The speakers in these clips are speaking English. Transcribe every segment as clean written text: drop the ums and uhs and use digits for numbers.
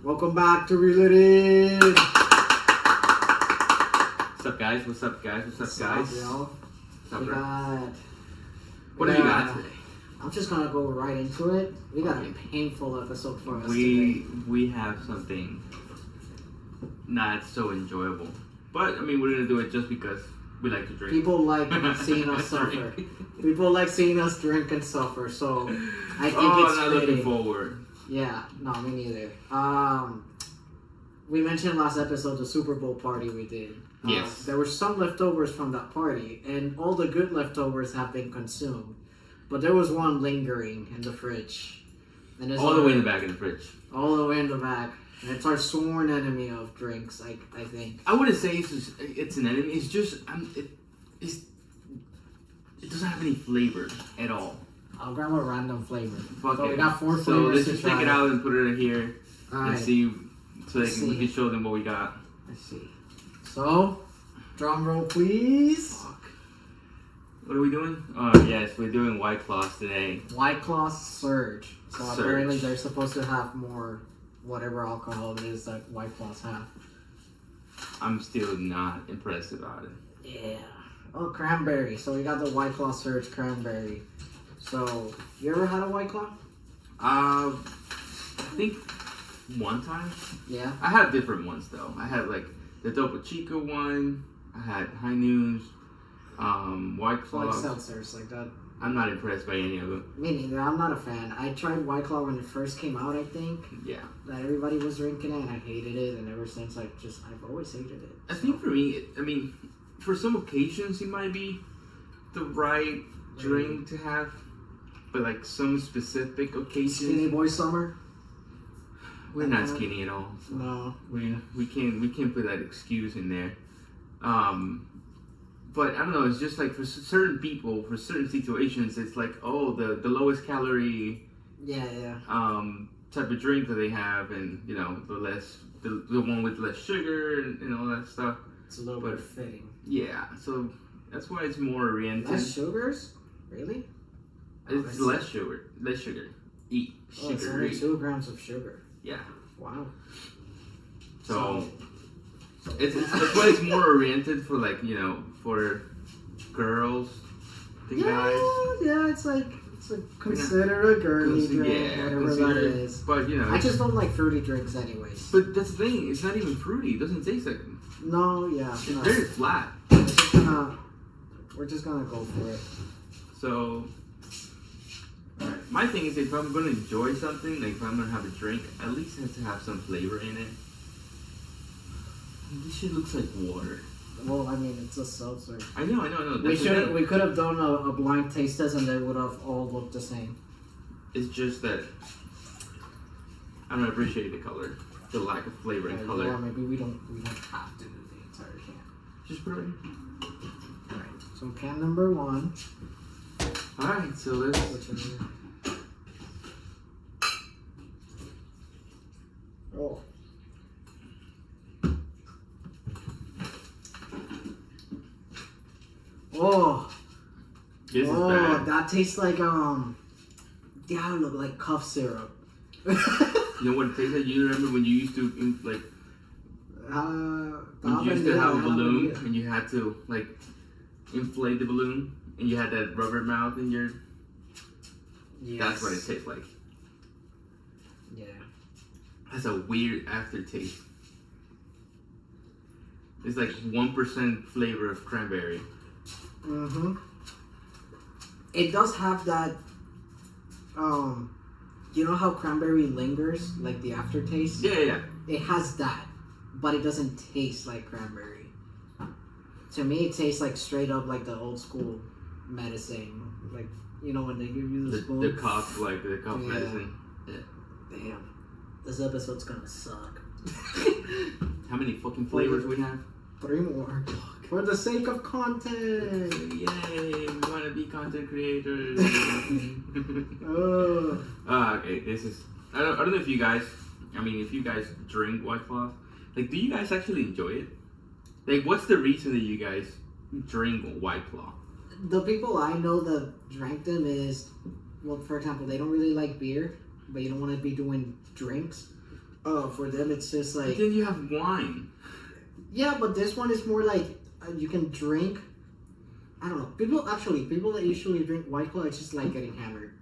Welcome back to Related. What's up, guys? What's up, guys? What's up, guys? Yo? What's up, We bro? got. What do you got today? I'm just gonna go right into it. We got Okay. a painful episode for us today. We have something not so enjoyable, but I mean we're gonna do it just because we like to drink. People like seeing us suffer. People like seeing us drink and suffer. So I think it's not fitting. looking forward. Yeah, no, me neither. We mentioned last episode the Super Bowl party we did. Yes. There were some leftovers from that party, and all the good leftovers have been consumed. But there was one lingering in the fridge. And there's All the way in the back of the fridge. All the way in the back. And it's our sworn enemy of drinks, I think. I wouldn't say it's an enemy. It's just it doesn't have any flavor at all. I'll grab a random flavor. Fuck So it. we got 4 So flavors let's to just try. take it out and put it in here and Alright, see, so Let's we see. can show them what we got. let's see. So, drum roll please. Fuck. What are we doing? Yes, we're doing White Claws today. White Claw Surge. So Surge. apparently they're supposed to have more whatever alcohol it is that White Claws have. I'm still not impressed about it. Yeah. Oh, cranberry. So we got the White Claw Surge cranberry. So, you ever had a White Claw? I think one time. Yeah. I had different ones though. I had like the Topo Chico one. I had High News, White Claw. Like seltzers, like that. I'm not impressed by any of them. Me neither. I'm not a fan. I tried White Claw when it first came out, I think. Yeah. That everybody was drinking it, and I hated it, and ever since, I've always hated it. I think for me, I mean, for some occasions it might be the right drink to have, but like some specific occasions, Skinny Boy Summer? we're not skinny at all. So No. we can't put that excuse in there. But I don't know. It's just like for certain people, for certain situations, it's like the lowest calorie Yeah. type of drink that they have, and you know the one with less sugar and all that stuff. It's a little bit fitting. Yeah, so that's why it's more oriented. Less sugars? Really? It's less sugar. Less sugar. Eat Oh, it's sugar. only 2 grams of sugar. Yeah. Wow. So it's that's why it's more oriented for like for girls than guys. Yeah, it's like considered a girly drink, whatever that considered, is. But I just don't like fruity drinks anyways. But that's the thing. It's not even fruity. It doesn't taste like. No, yeah. It's No. very flat. We're just gonna go for it. So. My thing is, if I'm gonna enjoy something, like if I'm gonna have a drink, at least it has to have some flavor in it. This shit looks like water. Well, I mean, it's a seltzer. I know. We could have done a blind taste test, and they would have all looked the same. It's just that I don't appreciate the color, the lack of flavor and color. Or maybe we don't have to do the entire can. Just put it in. All right. So can number 1. All right, so let's. Which is oh. Oh. This is bad. That tastes like look like cough syrup. You know what it tastes like? You remember when you used to like when you used to have a balloon and you had to like inflate the balloon and you had that rubber mouth in your. Yes. That's what it tastes like. Yeah. Has a weird aftertaste. It's like 1% flavor of cranberry. Mm-hmm. It does have that, you know how cranberry lingers, like the aftertaste? Yeah. It has that, but it doesn't taste like cranberry. To me, it tastes like straight up like the old school medicine. Like, you know, when they give you the spoon? The cough, like the cough medicine. Yeah. Damn. This episode's gonna suck. How many fucking flavors we have? 3 more. For the sake of content. Yay, we want to be content creators. Okay, this is. I don't know if you guys. I mean, if you guys drink White Claws, like, do you guys actually enjoy it? Like, what's the reason that you guys drink White Claw? The people I know that drank them is, well, for example, they don't really like beer, but you don't want to be doing drinks. For them, it's just But like then you have wine. yeah, but this one is more like you can drink. I don't know. People that usually drink White Claw, it's just like getting hammered,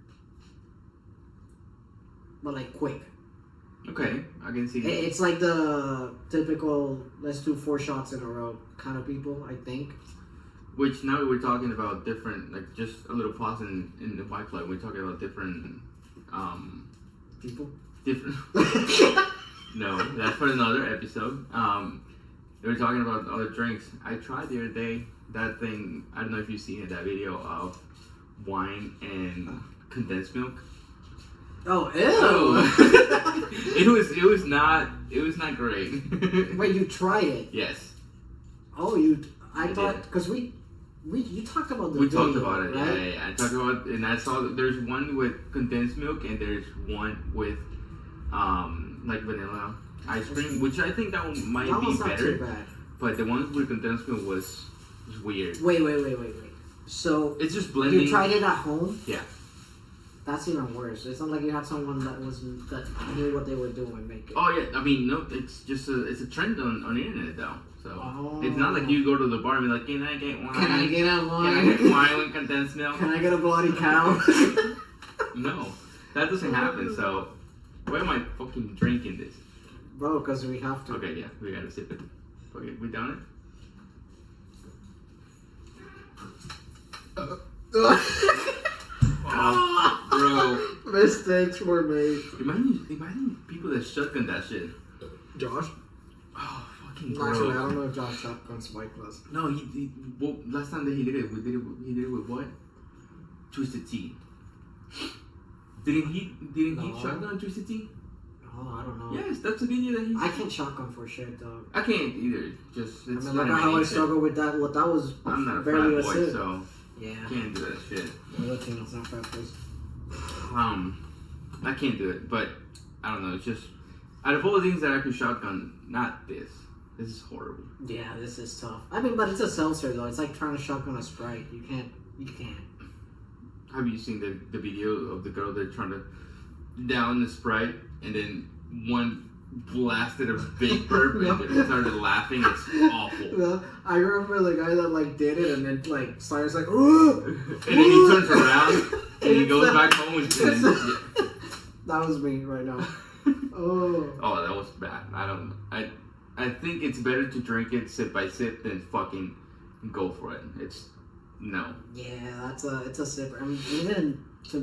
but like quick. Okay, I can see. It's like the typical let's do 4 shots in a row kind of people, I think. Which now we're talking about different, like just a little pause in the White Claw. We're talking about different, People. different. No, that's for another episode. They were talking about other drinks. I tried the other day that thing. I don't know if you've seen it. That video of wine and condensed milk. Oh, ew! It was not great. Wait, you tried it? Yes. Oh, I thought because you talked about the We video, talked about it. right? Yeah. I talked about it, and I saw that there's one with condensed milk and there's one with like vanilla ice cream, which I think that one might That be was not better. too bad. But the one with condensed milk was weird. Wait. So It's just blending. you tried it at home? Yeah. That's even worse. It's not like you had someone that knew what they were doing make it. Oh yeah, I mean no, it's just it's a trend on the internet though. So Oh. it's not like you go to the bar and be like, can I get wine? Can I get a Can I get wine? wine with condensed milk? Can I get a bloody cow? No, that doesn't happen. So why am I fucking drinking this? Bro, because we have to. Okay, yeah, we gotta sip it. Okay, we done it? Oh, bro. Mistakes were made. Imagine people that shotgun that shit. Josh? Oh, fucking Actually, I bro. don't know if Josh shotguns White Claws. No, well, last time that he did it with what? Twisted Tea. Didn't he No. shotgun Twisted Tea? Oh, I don't know. Yes, that's the video that he. I can't shotgun for shit, though. I can't either. Just I it's mean, not look in at how my I nature. struggle with that. Well, that was I'm not a barely fat a boy, sip. so Yeah. can't do that shit. The Latinos, not fat boys. I can't do it, but I don't know. It's just out of all the things that I could shotgun, not this. This is horrible. Yeah, this is tough. I mean, but it's a seltzer, though. It's like trying to shotgun a Sprite. You can't. Have you seen the video of the girl that trying to down the Sprite and then one blasted a big burp and started laughing? It's awful. Well, I remember the guy that like did it and then like starts like, ooh, And then he turns around and he goes back home and that was me right now. Oh, that was bad. I think it's better to drink it sip by sip than fucking go for it. It's no. Yeah, it's a sip. I mean, we didn't to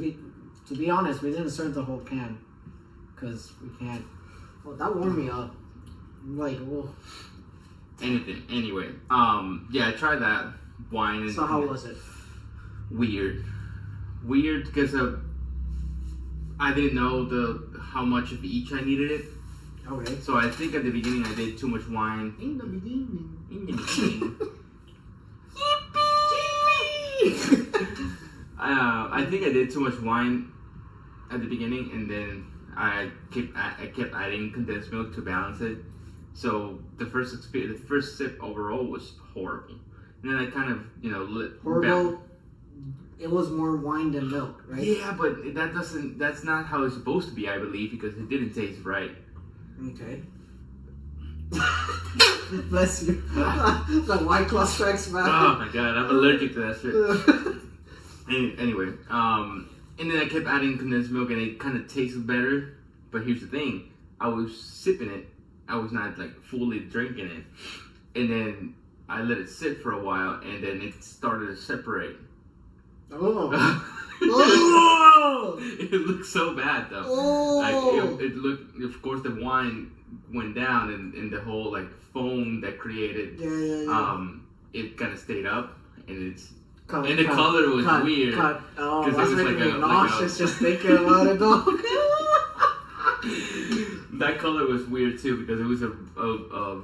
be honest, we didn't serve the whole can because we can't. Well, that warmed me up. I'm like, whoa. Anything. Anyway, yeah, I tried that wine. And So how was it? Weird because I didn't know how much of each I needed it. Okay. So I think at the beginning I did too much wine. In the beginning. I think I did too much wine at the beginning, and then I kept adding condensed milk to balance it. So the first sip overall was horrible, and then I kind of Horrible. It was more wine than milk, right? Yeah, but that's not how it's supposed to be, I believe, because it didn't taste right. Okay. Bless you. The White Claw strikes back. Oh my god, I'm allergic to that shit. Anyway, and then I kept adding condensed milk, and it kind of tasted better. But here's the thing: I was sipping it, I was not like fully drinking it, and then I let it sit for a while, and then it started to separate. Oh. Oh. It looked so bad though. Oh. Like it looked. Of course, the wine went down, and the whole like foam that created. Yeah. It kind of stayed up, and it's. Cut, And the color was weird. Oh, Because that's it was making like me a- nauseous just thinking about it, dog. That color was weird too because it was a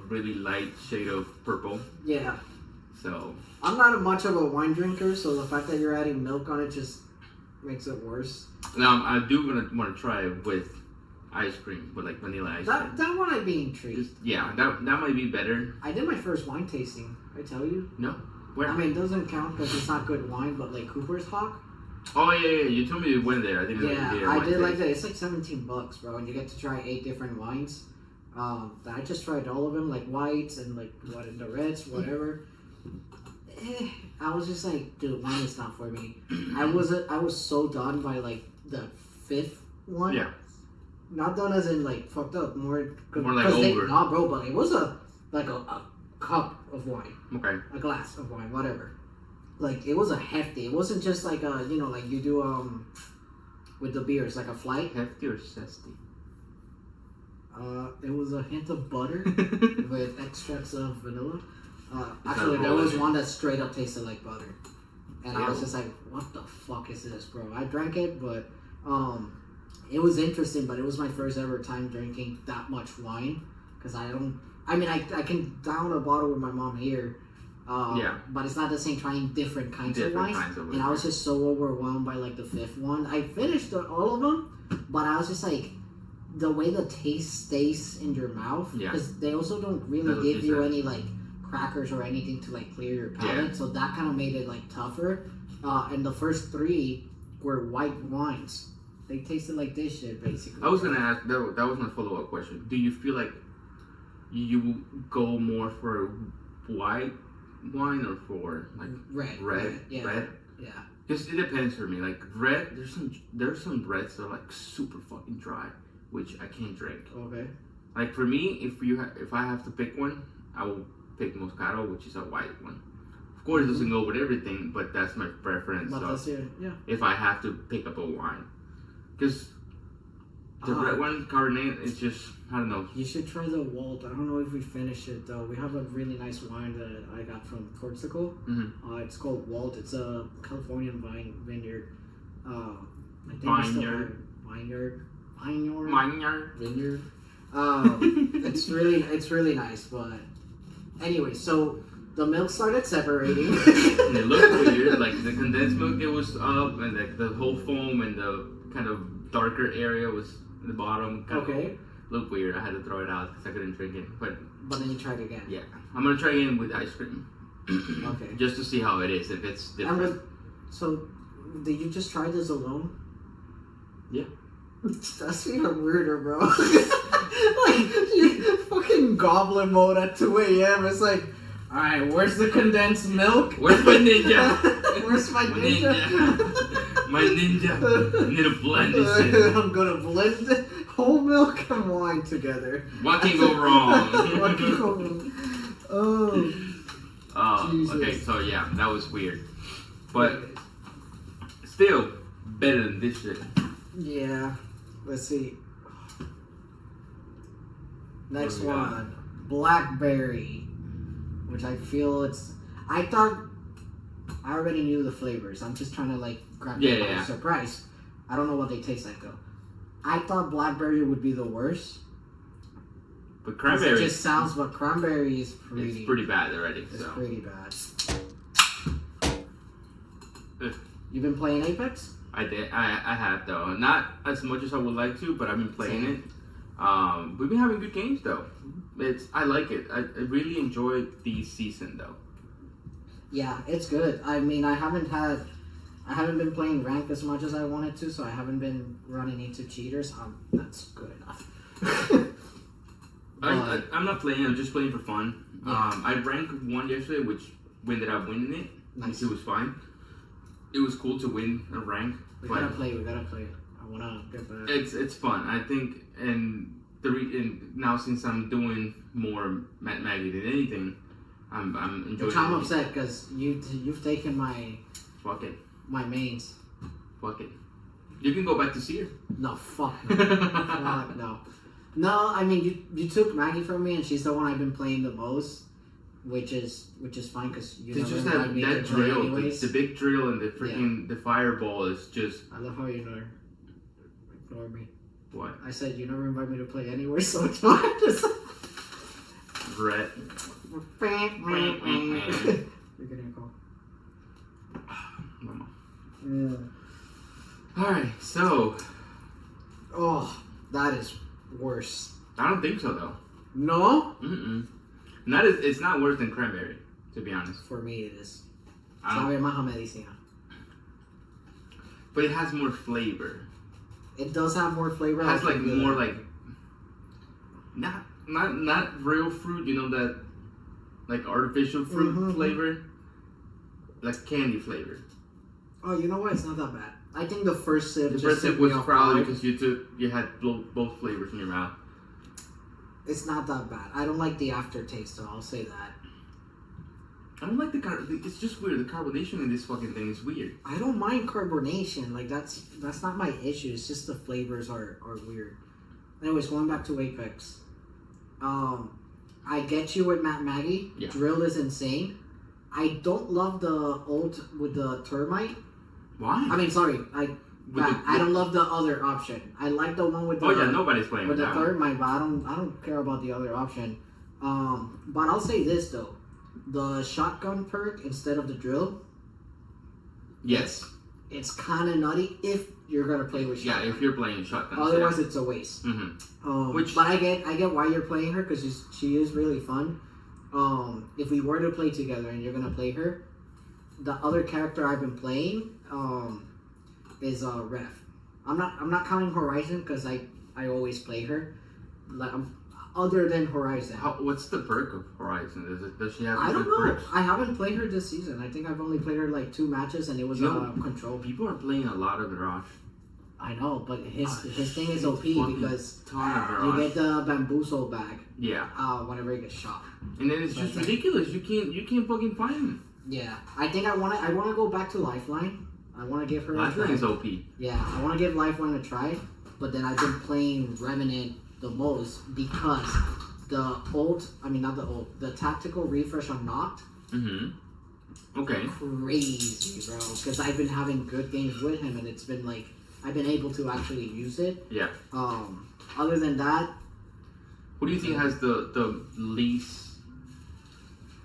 really light shade of purple. Yeah. So I'm not much of a wine drinker, so the fact that you're adding milk on it just makes it worse. now I do want to try it with ice cream, with like vanilla ice cream. That one I'd be intrigued. Yeah, that might be better. I did my first wine tasting. I tell you. No, where? I mean, it doesn't count because it's not good wine, but like Cooper's Hawk. Oh yeah. You told me you went there. I think. Yeah, I did like that. It's like $17, bro, and you get to try 8 different wines. I just tried all of them, like whites and like the reds, whatever. I was just like, dude, wine is not for me. I was so done by like the 5th one. Yeah. Not done as in like fucked up, more like over. Nah, bro, but it was a cup of wine. Okay. A glass of wine, whatever. Like it was a hefty. It wasn't just like a like you do with the beers, like a flight. Hefty or zesty? It was a hint of butter with extracts of vanilla. Actually, there was one that straight up tasted like butter, and I was just like, "What the fuck is this, bro?" I drank it, but it was interesting. But it was my first ever time drinking that much wine, because I can down a bottle with my mom here. But it's not the same trying different kinds of wines. And I was just so overwhelmed by like the 5th one. I finished all of them, but I was just like, the way the taste stays in your mouth, because they also don't really give you any like crackers or anything to like clear your palate, so that kind of made it like tougher. And the first 3 were white wines. They tasted like this shit basically. I was gonna ask, that was my follow-up question. Do you feel like you go more for white wine or for like red? Yeah. Because it depends for me. Like red, there's some reds that are like super fucking dry, which I can't drink. Okay. Like for me, if I have to pick one, I will pick Moscato, which is a white one. Of course, it doesn't go with everything, but that's my preference. But so if I have to pick up a wine, because the red one, Cabernet, it's just, I don't know. You should try the Walt. I don't know if we finished it though. We have a really nice wine that I got from Portugal. It's called Walt. It's a Californian vineyard. Vineyard. It's really nice. But anyway, so the milk started separating. And it looked weird. Like the condensed milk, it was up, and like the whole foam and the kind of darker area was in the bottom. Okay. Looked weird. I had to throw it out because I couldn't drink it. But then you tried again. Yeah, I'm gonna try again with ice cream. Okay. Just to see how it is, if it's different. So, did you just try this alone? Yeah. That's even weirder, bro. Like you fucking goblin mode at 2 a.m. It's like, all right, where's the condensed milk? Where's my ninja? Where's my ninja? My ninja. I need to blend this shit. I'm gonna blend whole milk and wine together. What can go wrong? What can go wrong? Oh, Jesus. Okay, so yeah, that was weird. But still, better than this shit. Yeah. Let's see. Next one. Blackberry. Which I feel I thought I already knew the flavors. I'm just trying to like grab you by surprise. I don't know what they taste like though. I thought blackberry would be the worst. But cranberry. It just sounds, but cranberry is pretty. It's pretty bad already. It's pretty bad. You've been playing Apex? I did. I have though. Not as much as I would like to, but I've been playing it. We've been having good games though. I like it. I really enjoyed the season though. Yeah, it's good. I mean, I haven't been playing ranked as much as I wanted to, so I haven't been running into cheaters. That's good enough. I'm not playing. I'm just playing for fun. Yeah. I ranked 1 yesterday, which we ended up winning it. Nice. It was fine. It was cool to win a rank. We gotta play. I wanna get back. It's fun. I think, and now since I'm doing more Matt Maggie than anything, I'm enjoying. Which I'm upset because you've taken my. Fuck it. My mains. Fuck it. You can go back to Seer. No, fuck no. Fuck no. No, I mean you took Maggie from me, and she's the one I've been playing the most, which is fine because you it's just that drill, the big drill, and the freaking the fireball is just. I love how you ignore me. What? I said you never invite me to play anywhere, so it's fine. Brett. You're getting a call. Mama. Yeah. All right, so. Oh, that is worse. I don't think so though. No. It's not worse than cranberry, to be honest. For me, it is. Sabe más a medicina. but it has more flavor. It does have more flavor. It has like more like not real fruit. You know that like artificial fruit flavor, like candy flavor. Oh, you know what? It's not that bad. I think the first sip. The first sip was probably because you had both flavors in your mouth. It's not that bad. I don't like the aftertaste, though. I'll say that. I don't like it's just weird. The carbonation in this fucking thing is weird. I don't mind carbonation. Like that's not my issue. It's just the flavors are weird. Anyways, going back to Apex. I get you with Matt Maggie. Yeah. Drill is insane. I don't love the ult with the termite. Why? I mean, sorry. I don't love the other option. I like the one with the. Oh yeah, nobody's playing with the that termite, but I don't care about the other option. But I'll say this though. The shotgun perk instead of the drill. Yes. It's kind of nutty if you're gonna play with shotgun. Yeah, if you're playing shotgun. Otherwise, it's a waste. Mm-hmm. But I get why you're playing her because she is really fun. If we were to play together and you're gonna play her, the other character I've been playing is Ref. I'm not counting Horizon because I always play her. Like other than Horizon. What's the perk of Horizon? Does she have? I don't know. Perks? I haven't played her this season. I think I've only played her like 2 matches, and it was control. People are playing a lot of Mirage. I know, but his thing is OP because you get the bamboozle bag. Yeah. Whenever you get shot. And then it's just ridiculous. You can't fucking find him. Yeah, I think I wanna go back to Lifeline. I wanna give her Lifeline is OP. Yeah, I wanna give Lifeline a try, but then I've been playing Remnant the most because the tactical refresh on Knocked. Okay. Crazy, bro. Because I've been having good games with him, and it's been like I've been able to actually use it. Yeah. Other than that, what do you think has the least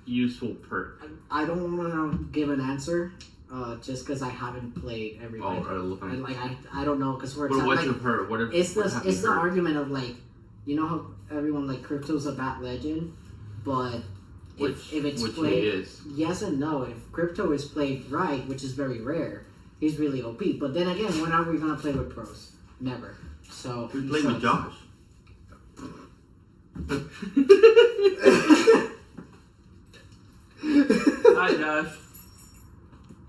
useful perk? I don't want to give an answer. Just because I haven't played every I don't know because for example, example, what's her? What it's the argument of like, you know how everyone like Crypto's a bat legend, but if it's played, yes and no. If Crypto is played right, which is very rare, he's really OP. But then again, when are we gonna play with pros? Never. So we play with Josh. Hi, Josh.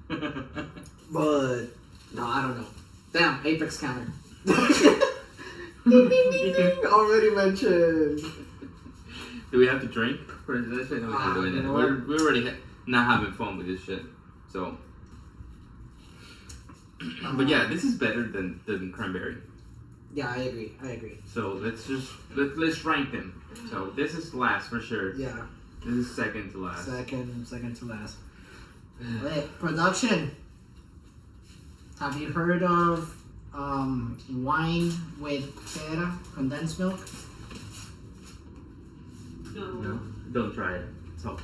But no, I don't know. Damn, Apex counter. Already mentioned. Do we have to drink for this shit? No, we're already not having fun with this shit. So, but yeah, this is better than Cranberry. Yeah, I agree. So let's rank them. So this is last for sure. Yeah. This is second to last. Second to last. Wait, production. Have you heard of wine with pera, condensed milk? No. Don't try it. So.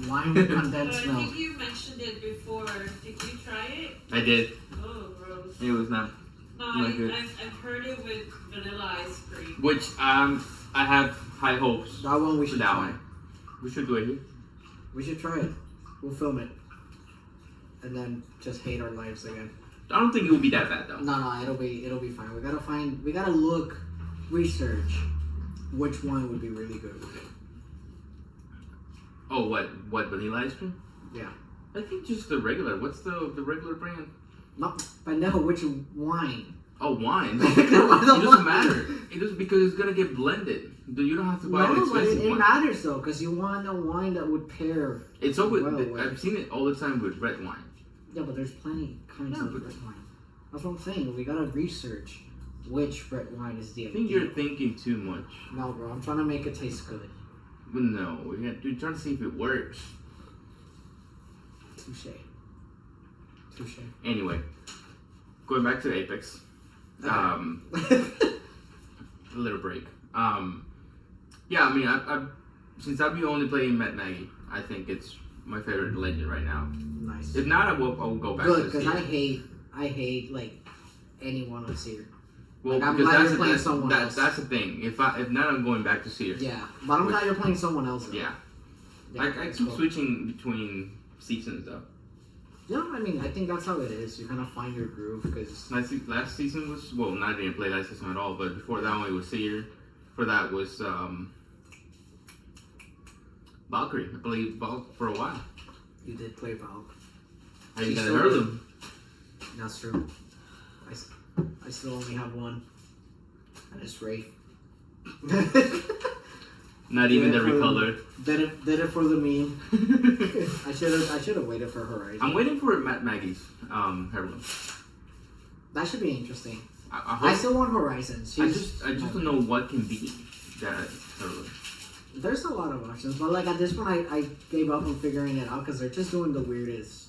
Wine with condensed I milk. think you mentioned it before. Did you try it? I did. Oh, gross. It was not. No, good. I've heard it with vanilla ice cream. Which I have high hopes. That one we should that try. One. We should do it here. We should try it. We'll film it. And then just hate our lives again. I don't think it will be that bad though. No, it'll be fine. We gotta research which one would be really good with it. Oh, what vanilla ice cream? Yeah. I think just the regular. What's the regular brand? No, Pendejo, which wine? Oh, wine. It doesn't matter. It doesn't because it's gonna get blended. You don't have to buy an expensive one. It matters though, because you want a wine that would pair. It's always. I've seen it all the time with red wine. Yeah, but there's plenty kinds of red wine. That's what I'm saying. We gotta research which red wine is the. I think you're thinking too much. No, bro. I'm trying to make it taste good. But no, you're trying to see if it works. Touche. Anyway, going back to Apex. A little break. Yeah, I mean, I since I've been only playing Matt Maggie, I think it's my favorite legend right now. Nice. If not, I will go back. Good, because I hate like anyone on Seer. Well, like, because that's the thing. If not, I'm going back to Seer. Yeah, but I'm glad you're playing someone else. Though. Yeah. I keep switching between seasons though. Yeah, I mean, I think that's how it is. You kind of find your groove because Last season was I didn't play last season at all, but before that one it was Seer. For that was Valkyrie. I played Valk for a while. you did play Valk. I ain't You gotta still heard do. them. That's true. I still only have one, and it's Wraith. Not even the recolor. Did it for the meme. I should have waited for Horizon. I'm waiting for Matt Maggie's heirloom. That should be interesting. I I hope. still want Horizons. I just don't know what can be that heirloom. There's a lot of options, but like at this point, I gave up on figuring it out because they're just doing the weirdest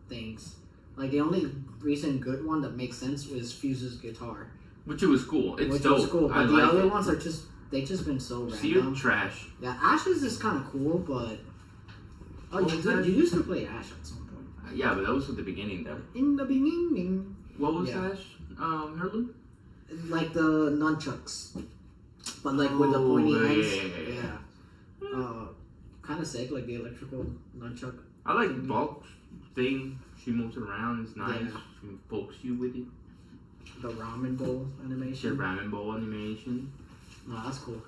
things. Like the only recent good one that makes sense was Fuse's guitar, Which it was cool. It's which dope. was cool. But I the like other it. ones are they just been so Seer random. trash. Yeah, Ashes is kind of cool, but you used to play Ash at some point. Yeah, but that was at the beginning though. In the beginning, What was Yeah. Ash? Heirloom? like the nunchucks, but like with the pointy Oh, ends. yeah. Kind of sick, like the electrical nunchuck. I like Valk's thing. She moves it around. It's nice. Yeah. She pokes you with it. The ramen bowl She animation. ramen bowl animation. No, that's cool.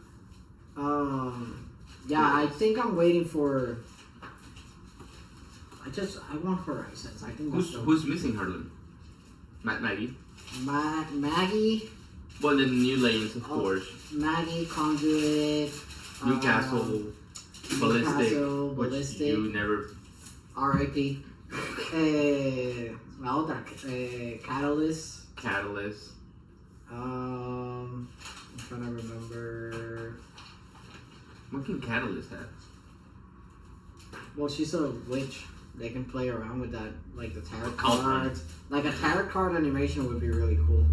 Yeah, I think I'm waiting for. I want Horizons. I think that's Who's missing Heirloom? Matt Maggie. Maggie, Well, the new lanes, of Oh, course. Maggie, Conduit, Newcastle, Ballistic, Newcastle, which Ballistic, you never. R.I.P. La otra, Catalyst. Catalyst. I'm trying to remember. What can Catalyst have? Well, she's a witch. They can play around with that, like the tarot Cult cards. Like a tarot card animation would be really cool.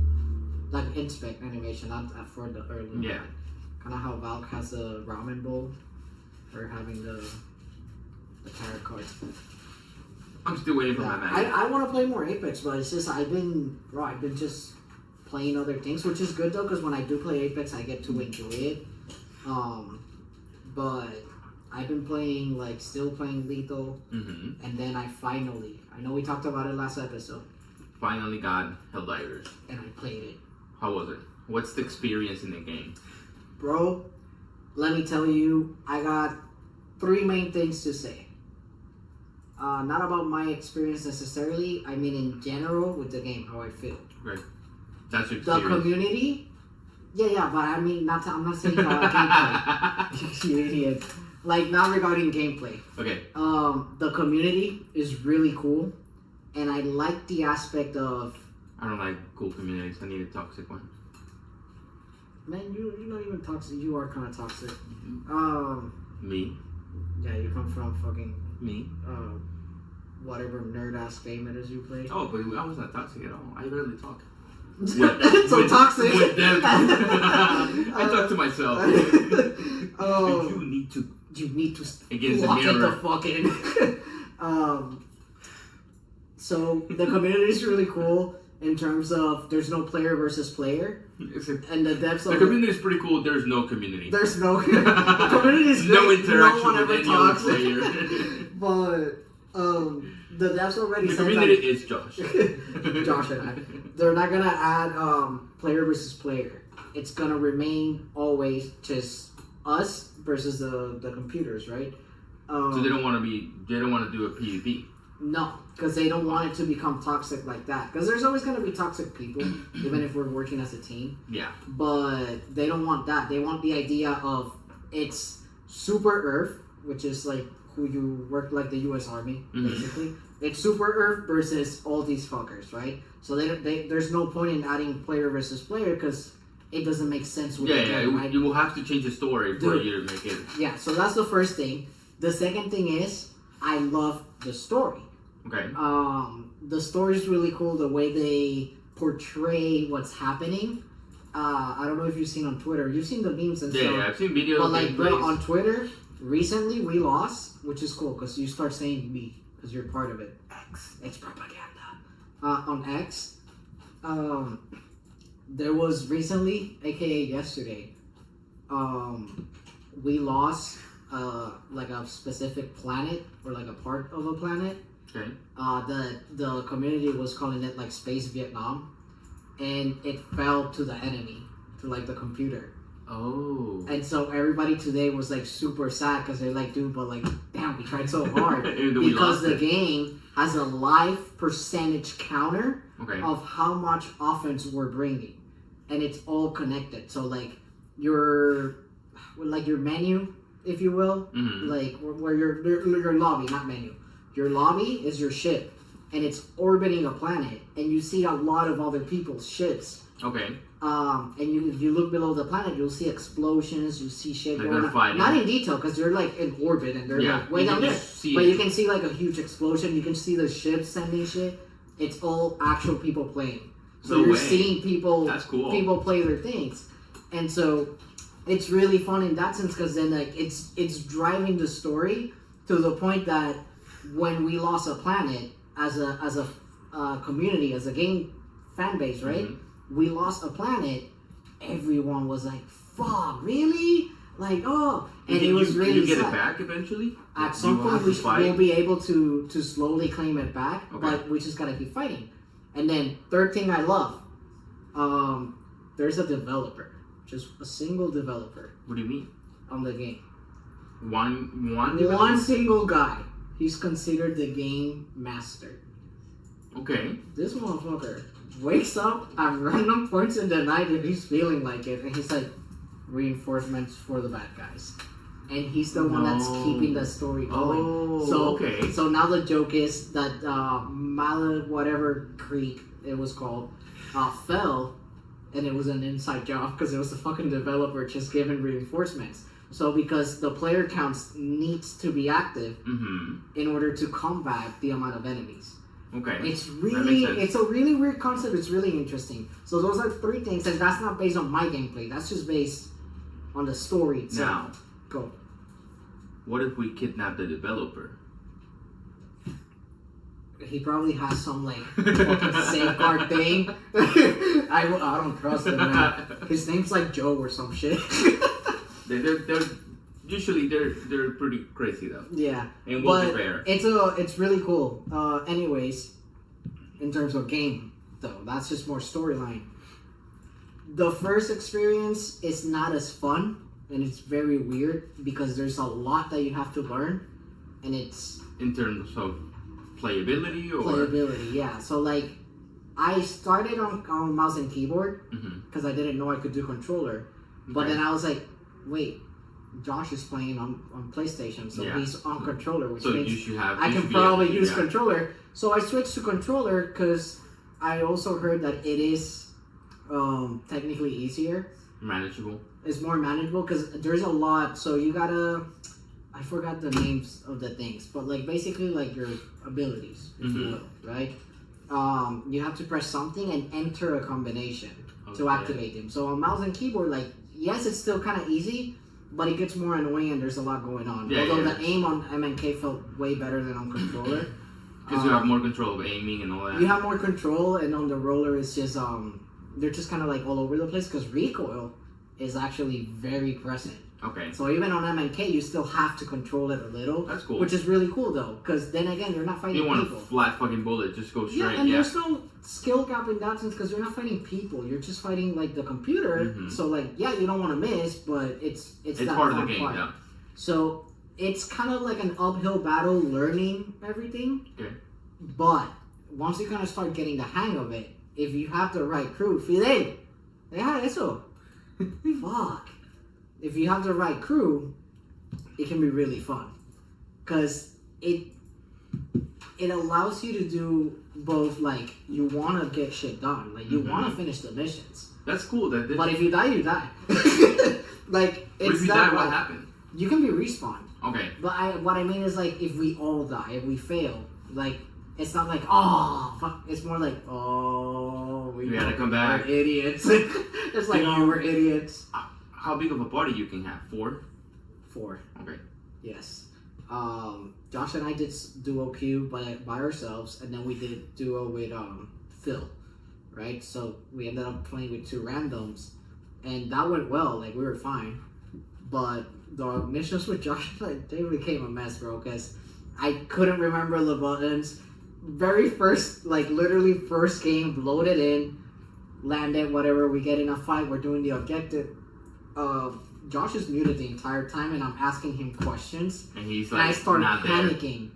Like inspect animation, not for the early. Yeah. Kind of how Valk has the ramen bowl for having the tarot cards. I'm still waiting for Yeah, Matt Maggie. I want to play more Apex, but it's just I've been just playing other things, which is good though, because when I do play Apex, I get to enjoy it. But I've been playing still playing Lethal, Mm-hmm. and then I know we talked about it last episode, Finally got Helldivers. and I played it. How was it? What's the experience in the game? Bro, let me tell you, I got 3 main things to say. Not about my experience necessarily, I mean in general with the game, how I feel. That's your The experience. community, yeah, but I mean, I'm not saying gameplay. You idiot. Like, not regarding gameplay. Okay. The community is really cool, and I like the aspect of, I don't like cool communities. I need a toxic one. man, you're not even toxic. You are kind of toxic. Me. Yeah, you come from fucking Me. whatever nerd ass game it is you play. Oh, but I was not toxic at all. I rarely talk. So toxic. With them. I talk to myself. You need to Against the lock it the mirror. fuck in. So the community is really cool in terms of there's no player versus player, and the depths The of community is pretty cool. There's no community. there's no the community is no great. interaction No one with ever any other talks. player. But the devs already The said community is Josh. Josh and I. They're not gonna add player versus player. It's gonna remain always just us versus the computers, right? So they don't want to do a PvP. No, because they don't want it to become toxic like that. Because there's always gonna be toxic people, even if we're working as a team. Yeah. But they don't want that. They want the idea of it's Super Earth, which is like who you work like the U.S. Army, basically. It's Super Earth versus all these fuckers, right? So there's no point in adding player versus player because it doesn't make sense with the game, right? You will have to change the story for Dude. you to make it. Yeah, so that's the first thing. The second thing is I love the story. Okay. The story is really cool. The way they portray what's happening. I don't know if you've seen on Twitter. You've seen the memes and stuff. Yeah, I've seen videos. But like, bro, gameplays. on Twitter, recently we lost, which is cool because you start saying me because you're part of it. It's propaganda. On X, there was recently, aka yesterday, we lost like a specific planet or like a part of a planet, Okay. The community was calling it like Space Vietnam, and it fell to the enemy, to like the computer. Oh. And so everybody today was like super sad because they're like, dude, but like, damn, we tried so hard And we because lost the it. game has a life percentage counter Okay. of how much offense we're bringing, and it's all connected. So like your menu, if you will, Mm-hmm. like where your lobby, not menu. Your lobby is your ship, and it's orbiting a planet, and you see a lot of other people's ships. Okay. And if you look below the planet, you'll see explosions. You see shit Like going they're on. fighting. Not in detail because they're like in orbit and they're Yeah. like way You down can there. just see But it. you can see like a huge explosion. You can see the ships sending shit. It's all actual people playing. So No you're way. seeing people. That's cool. People play their things, and so it's really fun in that sense because then like it's driving the story to the point that when we lost a planet as a community, as a game fan base, right? Mm-hmm. We lost a planet. Everyone was like, "Fuck, really?" Like, oh, and it was really you get sad. it back eventually. At some You point, have to fight? we'll be able to slowly claim it back, Okay. but we just gotta keep fighting. And then third thing I love, there's a developer, just a single developer What do you mean? on the game. One. One single guy. He's considered the game master. Okay. This motherfucker wakes up at random points in the night and he's feeling like it, and he's like, reinforcements for the bad guys. And he's the one that's No. keeping the story going. Oh. So okay. So now the joke is that whatever Creek it was called fell, and it was an inside job because it was the fucking developer just giving reinforcements. So because the player counts needs to be active Mm-hmm. in order to combat the amount of enemies. Okay. It's That really, makes sense. it's a really weird concept. It's really interesting. So those are three things, and that's not based on my gameplay. That's just based on the story itself. Now, Go. what if we kidnap the developer? He probably has some like fucking safeguard thing. I don't trust him, man. His name's like Joe or some shit. They're usually they're pretty crazy though. Yeah, And but multiplayer. it's really cool. Anyways, in terms of game though, that's just more storyline. The first experience is not as fun, and it's very weird because there's a lot that you have to learn, and it's In terms of playability or. playability. Yeah, so like I started on mouse and keyboard Mm-hmm. because I didn't know I could do controller, but then I was like, wait, Josh is playing on PlayStation, so Yeah. he's on controller, which So means you should have. I you can should be able probably to- use yeah. controller. So I switched to controller because I also heard that it is technically easier. Manageable. It's more manageable because there's a lot. So you gotta, I forgot the names of the things, but like basically like your abilities, if you Mhm. will, right? You have to press something and enter a combination to Okay. activate them. So on mouse and keyboard, like yes, it's still kind of easy, but it gets more annoying and there's a lot going on. Yeah, Although yeah. the aim on MNK felt way better than on controller. Because you have more control of aiming and all that. You have more control, and on the roller, it's just they're just kind of like all over the place because recoil is actually very present. Okay. So even on MNK, you still have to control it a little, That's cool. which is really cool though. Because then again, you're not You fighting don't want people. a flat fucking bullet, just go straight. Yeah, and there's no skill gap in that sense because you're not fighting people. You're just fighting like the computer. Mhm. So like, yeah, you don't want to miss, but it's It's that part of the fun game, part. yeah. So it's kind of like an uphill battle learning everything. Okay. But once you kind of start getting the hang of it, if you have the right crew, Fidel, yeah, eso. Fuck. If you have the right crew, it can be really fun. Because it allows you to do both, like, you want to get shit done. Like, you want to finish the missions. That's cool. But if you die, you die. Like, What it's if you that die, what way. happened? You can be respawned. Okay. But what I mean is, like, if we all die, if we fail, like, it's not like, oh, fuck. It's more like, oh, We gotta come back. We're idiots. It's like, oh, we're idiots. How big of a party you can have? 4? 4. Okay. Yes. Josh and I did duo queue by ourselves, and then we did duo with Phil, right? So we ended up playing with 2 randoms, and that went well. Like, we were fine. But the missions with Josh, like, they became a mess, bro, because I couldn't remember the buttons. Very first, like literally first game, loaded in, landed, whatever. We get in a fight. We're doing the objective. Josh is muted the entire time, and I'm asking him questions. And he's And like, I start not panicking,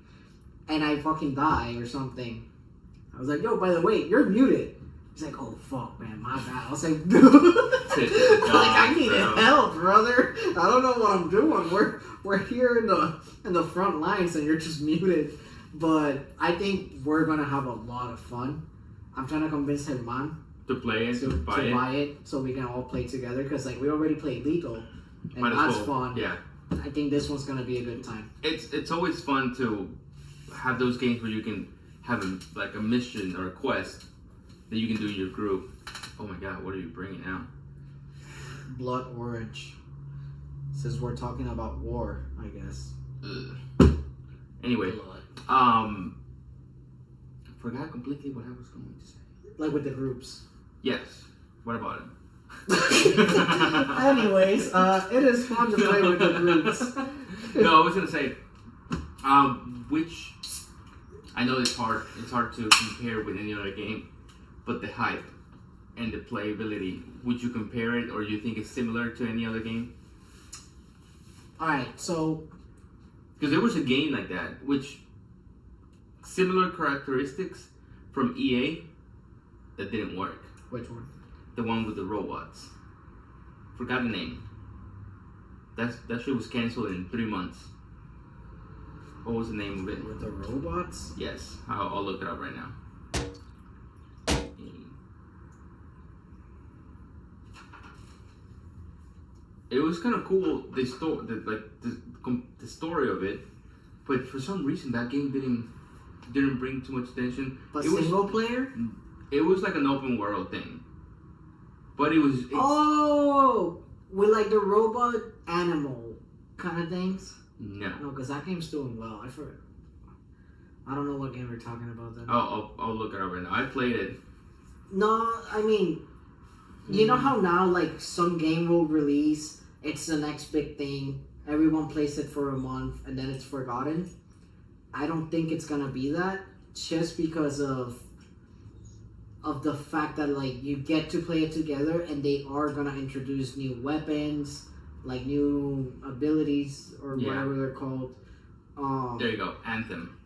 and I fucking die or something. I was like, "Yo, by the way, you're muted." He's like, "Oh fuck, man, my bad." I was like, "Dude, like I need help, brother. I don't know what I'm doing. We're here in the front lines, and you're just muted." But I think we're gonna have a lot of fun. I'm trying to convince Herman To play it, to buy it, so we can all play together. Because like we already played Lethal, and that's fun. Yeah. I think this one's gonna be a good time. It's always fun to have those games where you can have a mission or a quest that you can do in your group. Oh my god, what are you bringing out? Blood Orange. Says we're talking about war, I guess. Ugh. Anyway, Blood. forgot completely what I was going to say. Like with the groups. Yes. What about it? Anyways, it is fun to play with the groups. No, I was gonna say, which I know it's hard to compare with any other game, but the hype and the playability, would you compare it, or do you think it's similar to any other game? Alright, so Because there was a game like that, which similar characteristics from EA that didn't work. which one? The one with the robots. Forgot the name. That shit was canceled in 3 months. What was the name of it? With the robots? Yes, I'll look it up right now. It was kind of cool, the story of it, but for some reason that game didn't bring too much attention. But it single player? It was like an open world thing, but it was. Oh, with like the robot animal kind of things. No. No, because that game's doing well. I don't know what game we're talking about then. I'll look it up right now. I played it. No, I mean, you know how now like some game will release, it's the next big thing. Everyone plays it for a month and then it's forgotten. I don't think it's gonna be that, just because of the fact that like you get to play it together, and they are gonna introduce new weapons, like new abilities or whatever they're called. There you go, Anthem.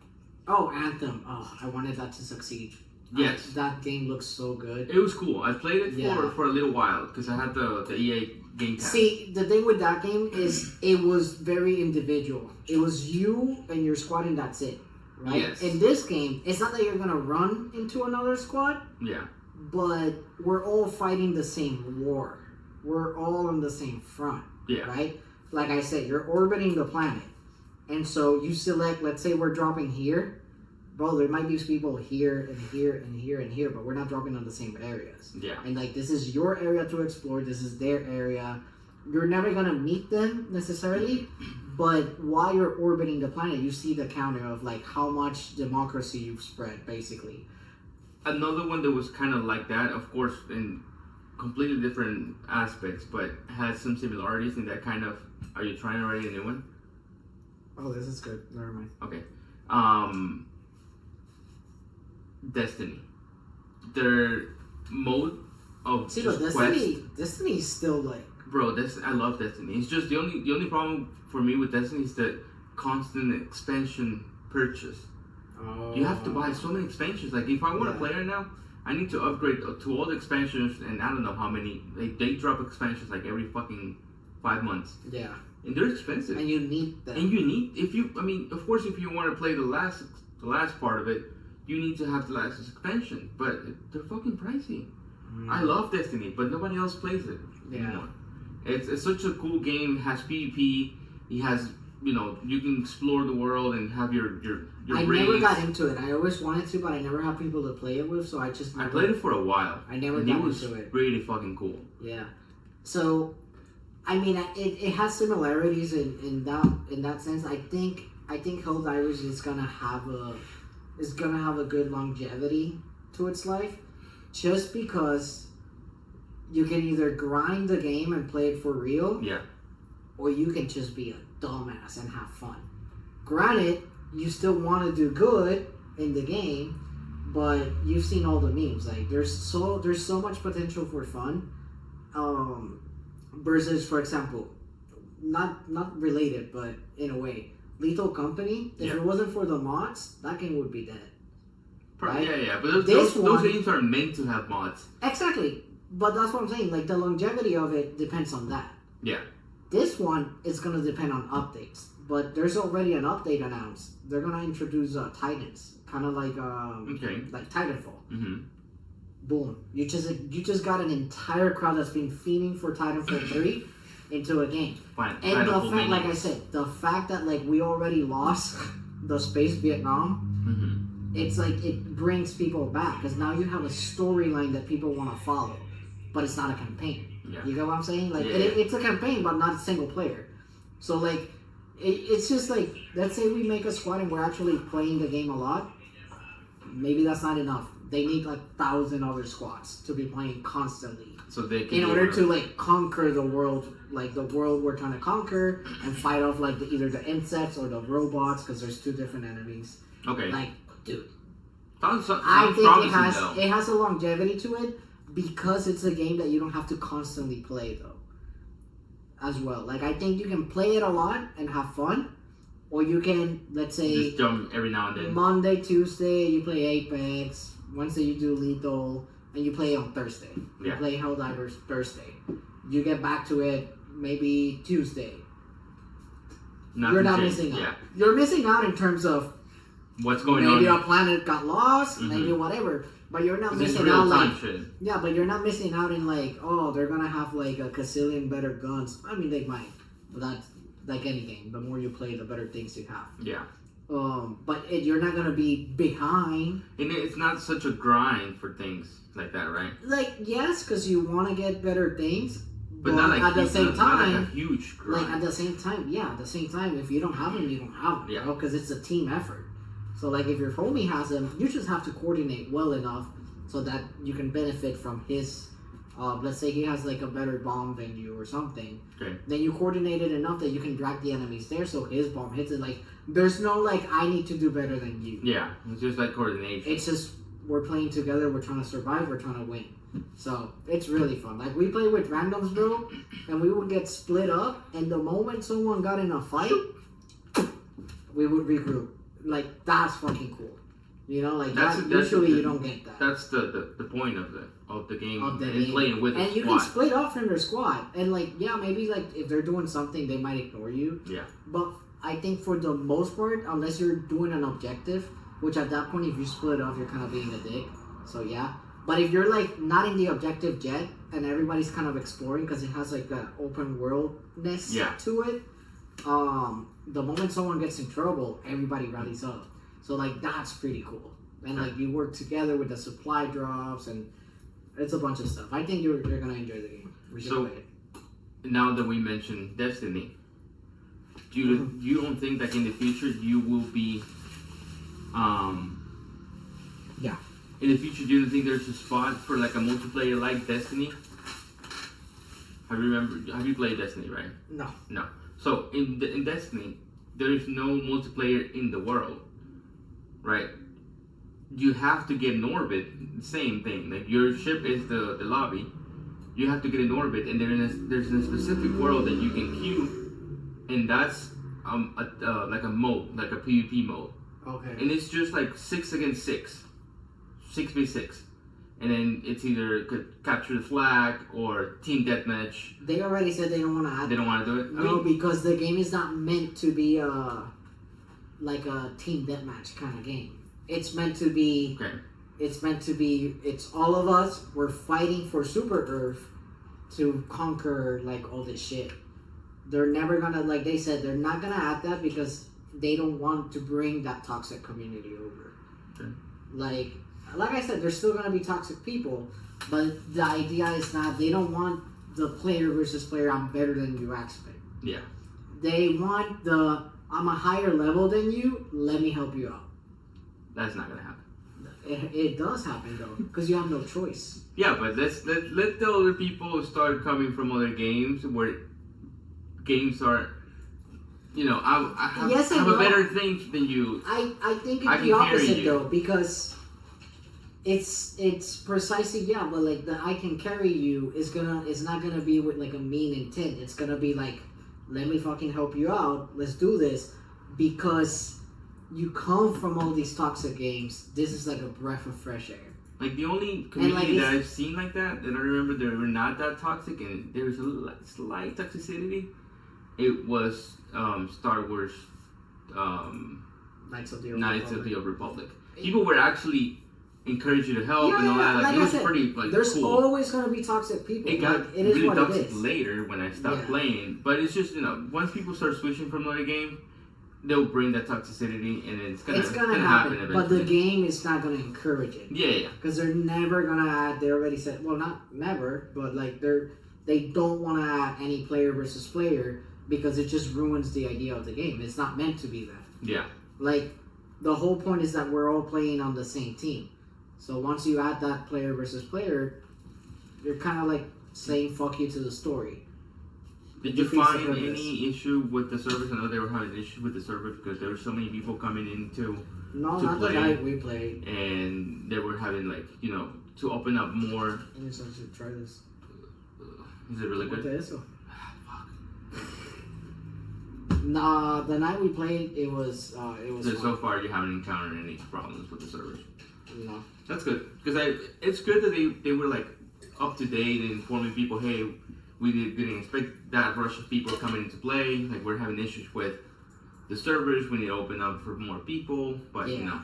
Oh, Anthem. Oh, I wanted that to succeed. Yes. That game looks so good. It was cool. I played it for a little while because I had the EA Game Pass. See, the thing with that game is it was very individual. It was you and your squad, and that's it, right? Yes. In this game, it's not that you're gonna run into another squad, Yeah. but we're all fighting the same war. We're all on the same front, Yeah. right? Like I said, you're orbiting the planet, and so you select. Let's say we're dropping here. Bro, there might be people here and here and here and here, but we're not dropping on the same areas. Yeah. And like, this is your area to explore. This is their area. You're never gonna meet them necessarily, but while you're orbiting the planet, you see the counter of like how much democracy you've spread, basically. Another one that was kind of like that, of course, in completely different aspects, but has some similarities in that kind of. Are you trying already a new one? Oh, this is good. Never mind. Okay. Destiny. Their mode of See, but just quest. Destiny's still like. Bro, I love Destiny. It's just the only problem for me with Destiny is the constant expansion purchase. Oh. You have to buy so many expansions. Like if I want to play right now, I need to upgrade to all the expansions, and I don't know how many. They drop expansions like every fucking 5 months. Yeah. And they're expensive. And you need them. And you need of course, if you want to play the last part of it, you need to have the last expansion. But they're fucking pricey. I love Destiny, but nobody else plays it anymore. It's such a cool game. It has PvP. It has, you can explore the world and have your I raids. never got into it. I always wanted to, but I never had people to play it with, so I just. I played it for a while. I never and got it was into it. really fucking cool. Yeah. So, I mean, it has similarities in that sense. I think Helldivers is gonna have a good longevity to its life, just because you can either grind the game and play it for real, Yeah. or you can just be a dumbass and have fun. Granted, you still want to do good in the game, but you've seen all the memes. Like there's so much potential for fun. Versus, for example, not related, but in a way, Lethal Company. If it wasn't for the mods, that game would be dead. Right? Yeah. But those games are meant to have mods. Exactly. But that's what I'm saying. Like the longevity of it depends on that. Yeah. This one is gonna depend on updates. But there's already an update announced. They're gonna introduce Titans, kind of like like Titanfall. Mm-hmm. Boom! You just got an entire crowd that's been fiending for Titanfall 3 into a game. And the fact, like I said, the fact that like we already lost the space Vietnam, it's like it brings people back because now you have a storyline that people want to follow, but it's not a campaign. Yeah. You get what I'm saying? Like it's a campaign, but not a single player. So like it's just like, let's say we make a squad and we're actually playing the game a lot. Maybe that's not enough. They need like 1,000 other squads to be playing constantly. So they can in order to like conquer the world, like the world we're trying to conquer, and fight off like either the insects or the robots, because there's 2 different enemies. Okay. Like, dude, I think it has a longevity to it because it's a game that you don't have to constantly play though. As well, like I think you can play it a lot and have fun, or you can, let's say, just jump every now and then. Monday, Tuesday you play Apex. Wednesday you do Lethal, and you play on Thursday. You play Helldivers Thursday. You get back to it maybe Tuesday. You're not missing out. Yeah. You're missing out in terms of what's going on. Maybe our planet got lost, maybe whatever. But you're not missing out like but you're not missing out in like, oh, they're gonna have like a gazillion better guns. I mean, they might, but that's like any game. The more you play, the better things you have. Yeah. But you're not gonna be behind. And it's not such a grind for things like that, right? Like, yes, because you want to get better things, but not like at the same time, like a huge grind. Like at the same time, if you don't have them, you don't have them. Yeah. Because it's a team effort. So like if your homie has them, you just have to coordinate well enough so that you can benefit from his. Let's say he has like a better bomb than you or something. Okay. Then you coordinate it enough that you can drag the enemies there, so his bomb hits it. Like there's no like I need to do better than you. Yeah, it's just like coordination. It's just we're playing together. We're trying to survive. We're trying to win. So it's really fun. Like we play with randoms, bro, and we would get split up. And the moment someone got in a fight, we would regroup. Like that's fucking cool. You know, like usually you don't get that. That's the point of the game and playing with and a you squad. can split off from your squad and like maybe like if they're doing something they might ignore you. Yeah. But I think for the most part, unless you're doing an objective, which at that point if you split off you're kind of being a dick. So yeah. But if you're like not in the objective yet and everybody's kind of exploring because it has like that open worldness to it, the moment someone gets in trouble, everybody rallies up. So like that's pretty cool, and like you work together with the supply drops, and it's a bunch of stuff. I think you're gonna enjoy the game. So now that we mentioned Destiny, you don't think that in the future you will be, yeah. In the future, do you think there's a spot for like a multiplayer like Destiny? Have you played Destiny, right? No. So in Destiny, there is no multiplayer in the world. Right, you have to get in orbit. Same thing. Like your ship is the lobby. You have to get in orbit, and there's a specific world that you can queue, and that's like a mode, like a PvP mode. Okay. And it's just like 6 against 6, 6v6, and then it's either could capture the flag or team deathmatch. They already said they don't want to add. They don't want to do it. No, because the game is not meant to be like a team deathmatch kind of game. It's meant to be. Okay. It's all of us. We're fighting for Super Earth to conquer like all this shit. They're never gonna, like they said, they're not gonna add that because they don't want to bring that toxic community over. Okay. Like I said, there's still gonna be toxic people, but the idea is not. They don't want the player versus player. I'm better than you aspect. Yeah. They want the I'm a higher level than you. Let me help you out. That's not gonna happen. It does happen though, because you have no choice. Yeah, but let the other people start coming from other games where games are you know, I have, Yes I and have a no. better thing than you. I think I it's can the carry opposite you. though, because it's precisely, yeah, but like the I can carry you is not gonna be with like a mean intent. It's gonna be like, let me fucking help you out. Let's do this, because you come from all these toxic games. This is like a breath of fresh air. Like the only like, community that it's- I've seen like that I remember they were not that toxic and there was a slight toxicity. It was Star Wars Knights of the Old Knights of Republic. the Old Republic. People were actually encourage you to help Yeah, and all that. yeah, Like, like it I was said, pretty like There's cool. always gonna be toxic people. It got like, it is really what it toxic is. later when I stopped Yeah. playing. But it's just, you know, once people start switching from another game, they'll bring that toxicity and it's gonna happen but eventually. the game is not gonna encourage it. Yeah. Because they're never gonna add. They already said, well, not never, but like they don't want to add any player versus player because it just ruins the idea of the game. It's not meant to be that. Yeah. Like the whole point is that we're all playing on the same team. So once you add that player versus player, you're kind of like saying fuck you to the story. Did you defeats the find purpose. any issue with the servers? I know they were having issues with the server because there were so many people coming into No, To not the play. night we played. and they were having like, you know, to open up more. I just want you to try this. Is it really What good? eso? Nah, the night we played, it was So fun. far, you haven't encountered any problems with the servers. No. That's good because it's good that they were like up to date and informing people. Hey, we didn't expect that rush of people coming into play. Like we're having issues with the servers. We need to open up for more people. But you Yeah. know,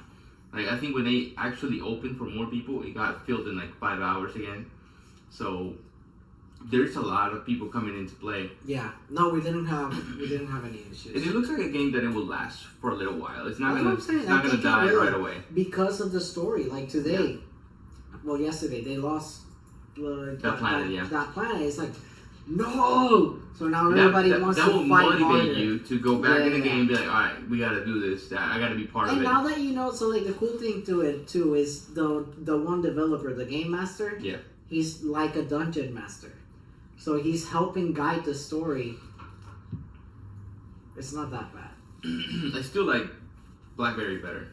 like I think when they actually opened for more people, it got filled in like 5 hours again. So there's a lot of people coming into play. Yeah. No, we didn't have any issues. And it looks like a game that it will last for a little while. It's not That's gonna what I'm saying. it's I not gonna think it die will. right away. Because of the story. Like today, well, yesterday they lost That planet, yeah. That planet. It's like, no. So now everybody wants that to will fight motivate harder. you to go back in the Yeah. game and be like, all right, we got to do this. I got to be part And of it. now that you know, so like the cool thing to it too is the one developer, the game master. Yeah. He's like a dungeon master, so he's helping guide the story. It's not that bad. I still like Blackberry better.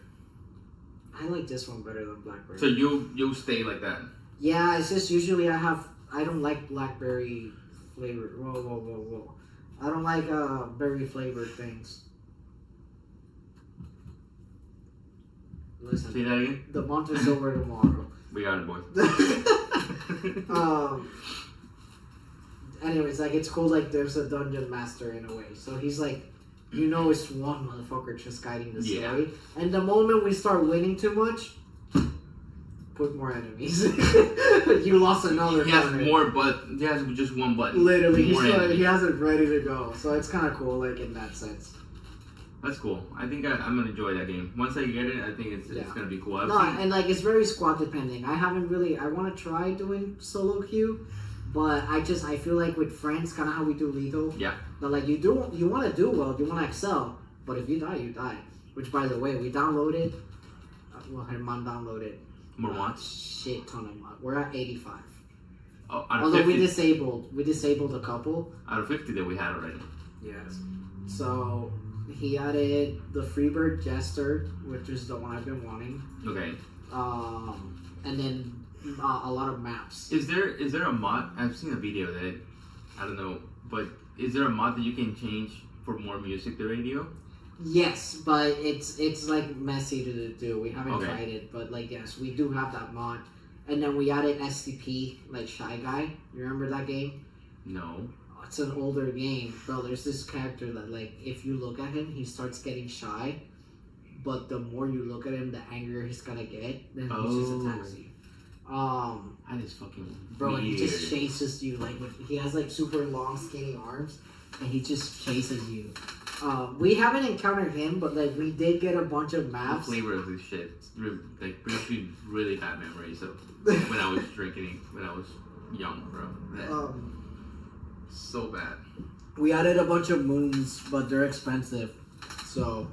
I like this one better than Blackberry. So you'll stay like that. Yeah, it's just usually I don't like blackberry flavor. Whoa. I don't like berry flavored things. Listen, Say that again. the month is over tomorrow. We got it, boys. Anyways, like it's cool. Like there's a dungeon master in a way, so he's like, you know, it's one motherfucker just guiding the Yeah. story. And the moment we start winning too much, put more enemies. You lost another. He has planet. more, but he has just one button. Literally, More he enemies. has it ready to go. So it's kind of cool, like in that sense. That's cool. I think I'm gonna enjoy that game. Once I get it, I think it's Yeah. gonna be cool. I've No, seen- and like it's very squad depending. I haven't really. I want to try doing solo queue, but I feel like with friends, kind of how we do lethal. Yeah. But like you want to do well, you want to excel, but if you die, you die. Which, by the way, we downloaded. Well, her mom downloaded. More a wants. shit ton of mod. We're at 85. Oh, out of Although 50, we disabled a couple. out of 50 that we had already. Yes. So he added the Freebird Jester, which is the one I've been wanting. Okay. And then a lot of maps. Is there a mod? I've seen a video that I don't know, but is there a mod that you can change for more music to radio? Yes, but it's like messy to do. We haven't Okay. tried it, but like yes, we do have that mod. And then we added SCP, like Shy Guy. You remember that game? No. It's an older game, bro. There's this character that like if you look at him, he starts getting shy. But the more you look at him, the angrier he's gonna get. Then he just attacks you. That is fucking Bro, weird. he just chases you. Like he has like super long, skinny arms, and he just chases you. We haven't encountered him, but like we did get a bunch of The maps. flavor of this shit like brings me really bad memories of when I was drinking when I was young, bro. So bad. We added a bunch of moons, but they're expensive. So,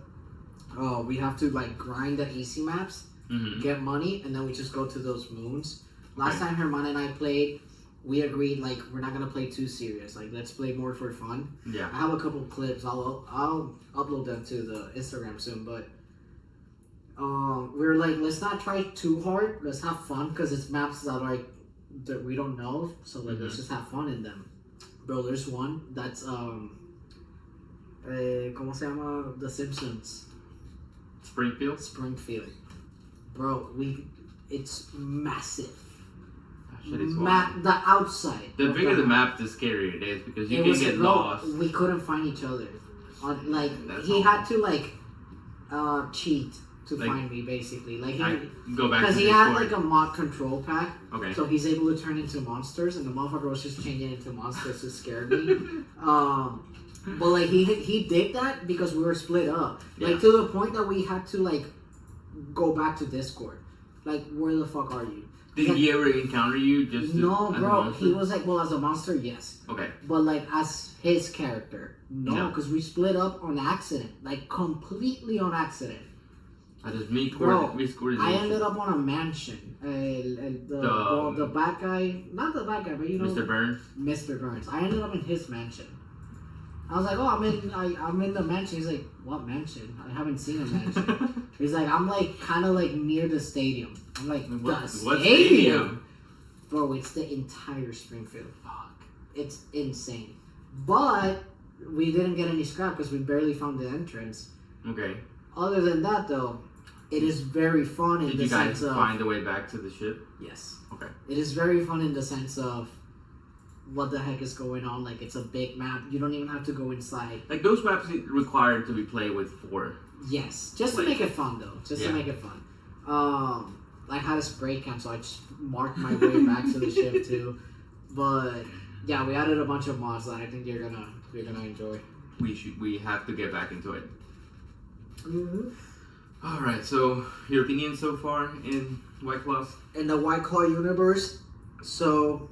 we have to like grind the easy maps, Mm-hmm. get money, and then we just go to those moons. Last Right. time Herman and I played, we agreed like we're not gonna play too serious. Like let's play more for fun. Yeah. I have a couple clips. I'll upload them to the Instagram soon. But we were like, let's not try too hard. Let's have fun because it's maps that we don't know. So like let's just have fun in them. Bro, there's one that's ¿cómo se llama? The Simpsons. Springfield. Bro, it's massive. That shit is wild. The outside. The bigger the map, the scarier it is because you can get lost. We couldn't find each other. Like That's he awful. had to like cheat to find me basically. Like go back because to he the had Discord. like a mod control pack. Okay. So he's able to turn into monsters, and the motherfucker was just changing into monsters to scare me. But like he did that because we were split up. Like to the point that we had to like go back to Discord. Like where the fuck are you? Did he ever encounter you? No, as a bro. monster? He was like, well, as a monster, yes. Okay. But like as his character, no, No. because we split up on accident, like completely on accident. That is me. Bro, Me I ended up on a mansion. The bad guy, not the bad guy, but you know, Mr. Burns. Mr. Burns. I ended up in his mansion. I was like, oh, I'm in the mansion. He's like, what mansion? I haven't seen a mansion. He's like, I'm like kind of like near the stadium. I'm like, What stadium? Bro, it's the entire Springfield. Fuck. It's insane. But we didn't get any scrap because we barely found the entrance. Okay. Other than that, though, it is very fun in Did the you guys sense of... find a way back to the ship? Yes. Okay. It is very fun in the sense of what the heck is going on. Like, it's a big map. You don't even have to go inside. Like those maps required to be played with 4. Yes. Just to make it fun, though. Just to make it fun. I had a spray can, so I just marked my way back to the ship, too. But, yeah, we added a bunch of mods that I think you're gonna enjoy. We have to get back into it. Mm-hmm. All right. So your opinion so far in White Claws? In the White Claw universe, so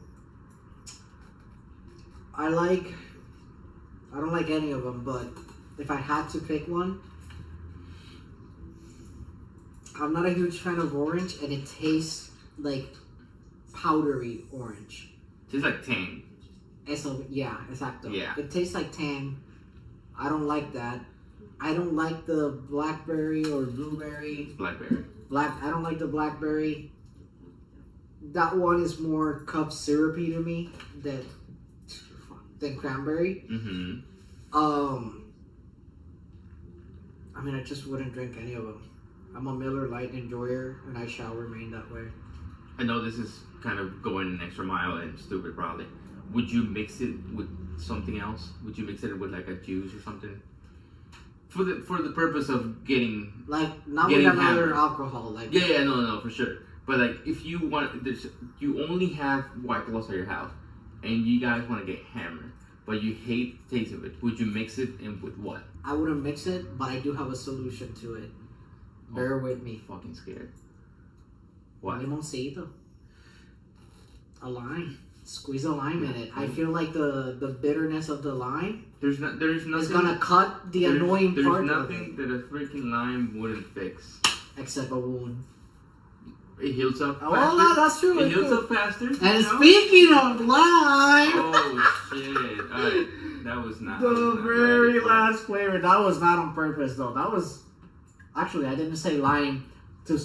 I don't like any of them, but if I had to pick one, I'm not a huge fan of orange, and it tastes like powdery orange. Tastes like Tang. Eso, yeah, exacto. Yeah. It tastes like tan. I don't like that. I don't like the blackberry or blueberry. Blackberry. I don't like the blackberry. That one is more cup syrupy to me than cranberry. Mm-hmm. I mean, I just wouldn't drink any of them. I'm a Miller Lite enjoyer, and I shall remain that way. I know this is kind of going an extra mile and stupid probably. Would you mix it with something else? Would you mix it with like a juice or something? For the purpose of getting like not getting with another hammered. alcohol, like Yeah, no, for sure. But like, if you want, you only have White Claws at your house, and you guys want to get hammered, but you hate the taste of it. Would you mix it in with what? I wouldn't mix it, but I do have a solution to it. Bear with me. Fucking scared. What? Limoncito. A lime. Squeeze a lime in it. I feel like the bitterness of the lime There's nothing. is gonna cut the annoying There's part of nothing it. that a freaking lime wouldn't fix. Except a wound. It heals up. Oh, faster. no, that's true. It It's heals true. up faster. And you know? speaking of lime, Oh shit! Alright, that was not. the very last flavor. That was not on purpose, though. That was actually I didn't say lime to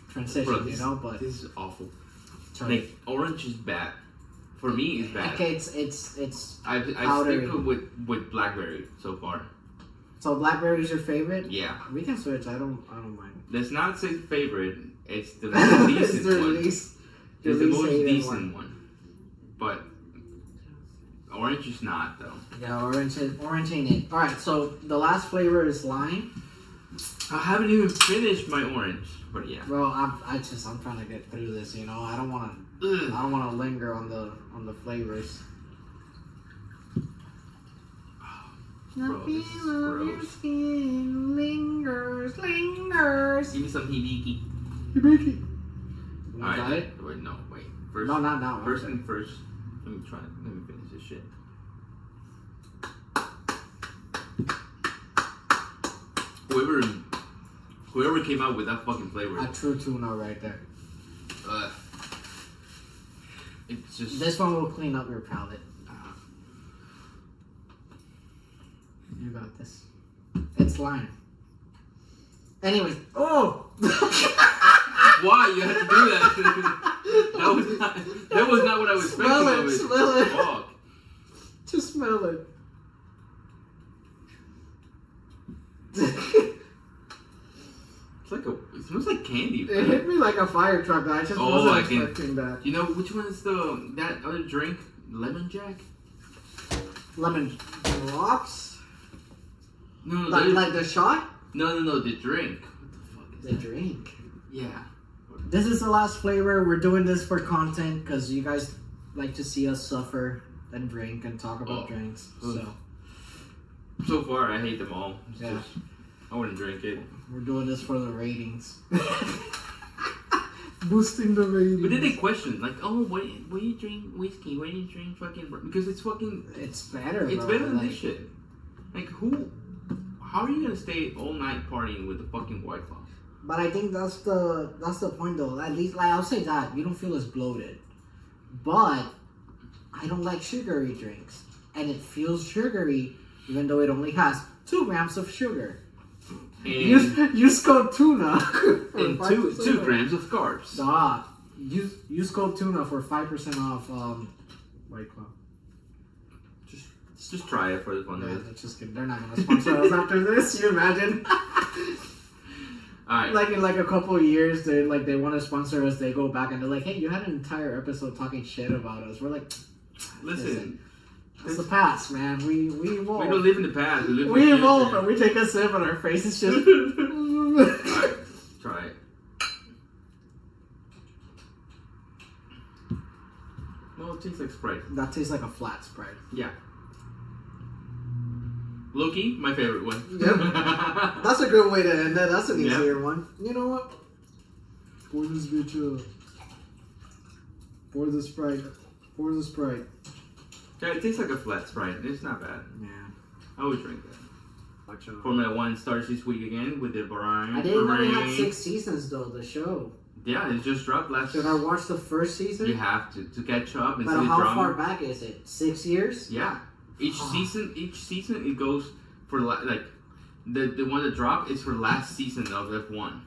transition, Bro, you know. But this is awful. sorry. Like orange is bad. For me, it's bad. Okay, it's I powdery. stick with blackberry so far. So blackberry is your favorite? Yeah. We can switch. I don't mind. Let's not say favorite. It's the most It's decent the one. least. It's the most hated decent one. But orange is not though. Yeah, orange ain't it. All right, so the last flavor is lime. I haven't even finished my orange, but yeah. Bro, I'm trying to get through this. You know, I don't want to linger on the flavors. Bro, this is gross. Skin lingers. Give me some hibiki. You got Alright. it? Wait, no, wait. First, No, not now. First and first. Let me try. Let me finish this shit. Whoever came out with that fucking flavor. A true tuna right there. It's just This one will clean up your palate. You got this. It's lime. Anyways, oh! Why you had to do that? that was not what I was expecting. Smell of it, it. smell it. Fuck. Just smell it. It smells like candy. It hit me like a fire truck. I just wasn't expecting that. You know which one is that other drink? Lemon Jack? Lemon drops? No, Like the shot? No, the drink. What the fuck is The drink. Yeah. This is the last flavor. We're doing this for content because you guys like to see us suffer and drink and talk about drinks. So far, I hate them all. Yeah. I wouldn't drink it. We're doing this for the ratings. Boosting the ratings. But then they question, like, oh, why you drink whiskey? Why do you drink fucking... Because it's fucking... It's better, It's bro. better than this shit. Like, how are you gonna stay all night partying with the fucking White Claw? But I think that's the point, though. At least, like, I'll say that. You don't feel as bloated. But I don't like sugary drinks. And it feels sugary, even though it only has 2 grams of sugar. Use code TUNA. And 2 grams of carbs. Use code TUNA for 5% off White Claw. Just try it for the fun of Yeah, it. that's just kidding. They're not gonna sponsor us after this. You imagine? Alright. Like in like a couple of years, they want to sponsor us. They go back and they're like, "Hey, you had an entire episode talking shit about us." We're like, Listen. It's the past, man. We evolve. We don't live in the past. We evolve, and we take a sip, and our face is just. Alright, try it. Well, it tastes like Sprite. That tastes like a flat Sprite. Yeah. Loki, my favorite one. Yep. That's a good way to end it. That's an easier one. You know what? Pour this bitch up. Pour the Sprite. Pour the Sprite. Yeah, it tastes like a flat Sprite. It's not bad. Yeah. I always drink that. Watch out. Formula 1 starts this week again with the Bahrain. I didn't know they had 6 seasons though. The show. Yeah, it just dropped last. Should I watch the first season? You have to catch up and But see the how drama. far back is it? 6 years? Yeah. Each season it goes for like the one that dropped is for last season of F1.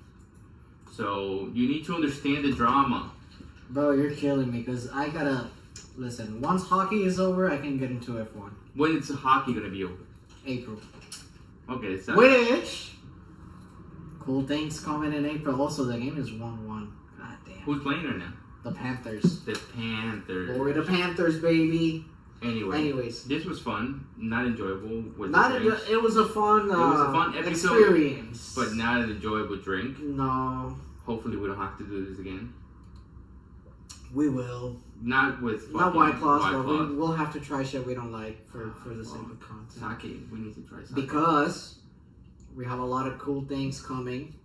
So you need to understand the drama. Bro, you're killing me because I gotta listen. Once hockey is over, I can get into F1. When is hockey gonna be over? April. Okay, so Which cool things coming in April. Also, the game is 1-1. God damn. who's playing right now? The Panthers. The Panthers. Glory to Panthers, baby. Anyways, this was fun. Not enjoyable with Not the drinks, it was a fun. It was a fun episode, experience. but not an enjoyable drink. No, Hopefully, we don't have to do this again. we will. Not with Not White Claws, White but Claws. we'll have to try shit we don't like for the sake of content. Sake. We need to try sake. Because we have a lot of cool things coming.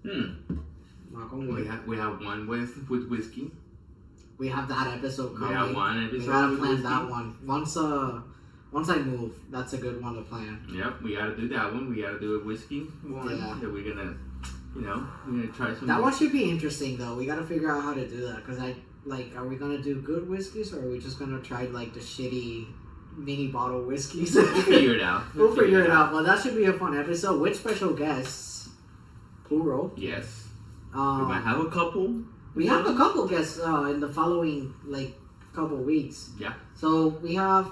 Knock on wood. We have one with whiskey. We have that episode coming. We have one episode. We gotta with plan whiskey. that one. Once I move, that's a good one to plan. Yep, we gotta do that one. We gotta do a whiskey one Yeah. that we're gonna try some. That one should be interesting though. We gotta figure out how to do that. Cause are we gonna do good whiskeys or are we just gonna try like the shitty mini bottle whiskeys? We'll figure it out. We'll figure it out. But that should be a fun episode with special guests. Plural. Yes. We might have a couple. We have a couple guests in the following couple weeks. Yeah. So we have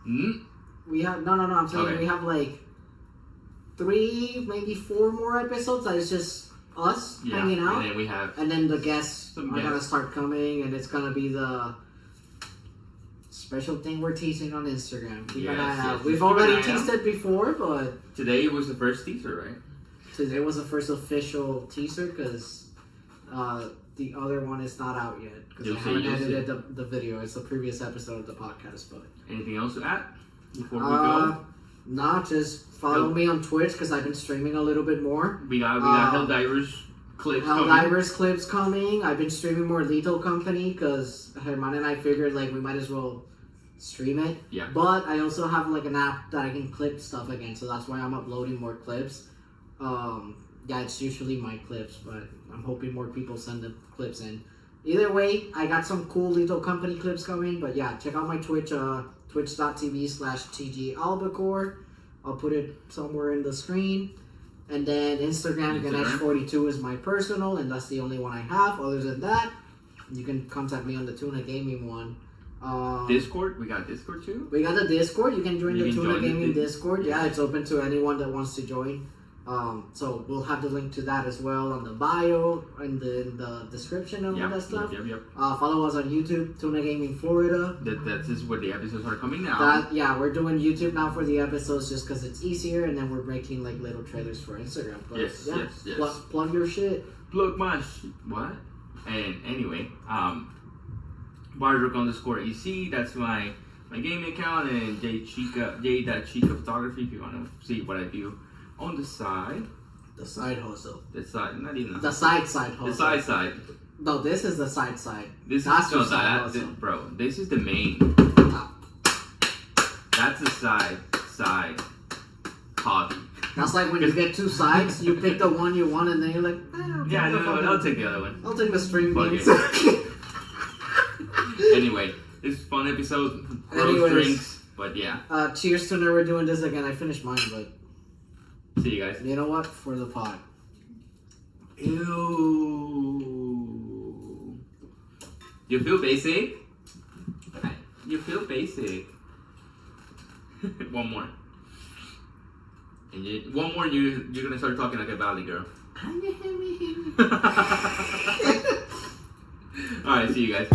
no. I'm saying Okay. we have 3, maybe 4 more episodes that is just us hanging out, and then we have and then the guests some are gonna guests. start coming, and it's gonna be the special thing we're teasing on Instagram. Keep an eye out. Yes. We've Keep an already eye out. teased it before, but Today was the first teaser, right? today was the first official teaser because the other one is not out yet because I haven't edited the video. It's the previous episode of the podcast. But Anything else to add before we go? Nah, just follow me on Twitch because I've been streaming a little bit more. We got Helldivers clips coming. Helldivers clips coming. I've been streaming more Lethal Company because Herman and I figured we might as well stream it. Yeah. But I also have an app that I can clip stuff again, so that's why I'm uploading more clips. Yeah, it's usually my clips, but I'm hoping more people send the clips in. either way, I got some cool little company clips coming. But yeah, check out my Twitch, twitch.tv/TGAlbacore. I'll put it somewhere in the screen. And then Instagram, Ganesh42 is my personal, and that's the only one I have. Other than that, you can contact me on the Tuna Gaming one. Discord? We got Discord too? We got a Discord. You can join the Tuna Gaming the Discord. Yeah, it's open to anyone that wants to join. So we'll have the link to that as well on the bio and the description and all that stuff. Yep. Follow us on YouTube, Tuna Gaming Florida. That's just where the episodes are coming now. We're doing YouTube now for the episodes just because it's easier, and then we're making like little trailers for Instagram. But, yes. Plug your shit. Plug my shit. What? And anyway, Bardrock_EC, that's my gaming account, and J.Chica Photography if you want to see what I do on the side. The side hustle. The side, not even the side hustle. The side. No, this is the side. That's your side hustle. Bro, this is the main. That's the side hobby. That's like when you get two sides, you pick the one you want, and then you're like, I'll take the other one. I'll take the string beans. Anyway, this is a fun episode. Rose drinks, but yeah. Cheers to never doing this again. I finished mine, but see you guys. You know what? For the pod. Ew. You feel basic? You feel basic. One more. And one more, you're gonna start talking like a valley girl. Alright, see you guys.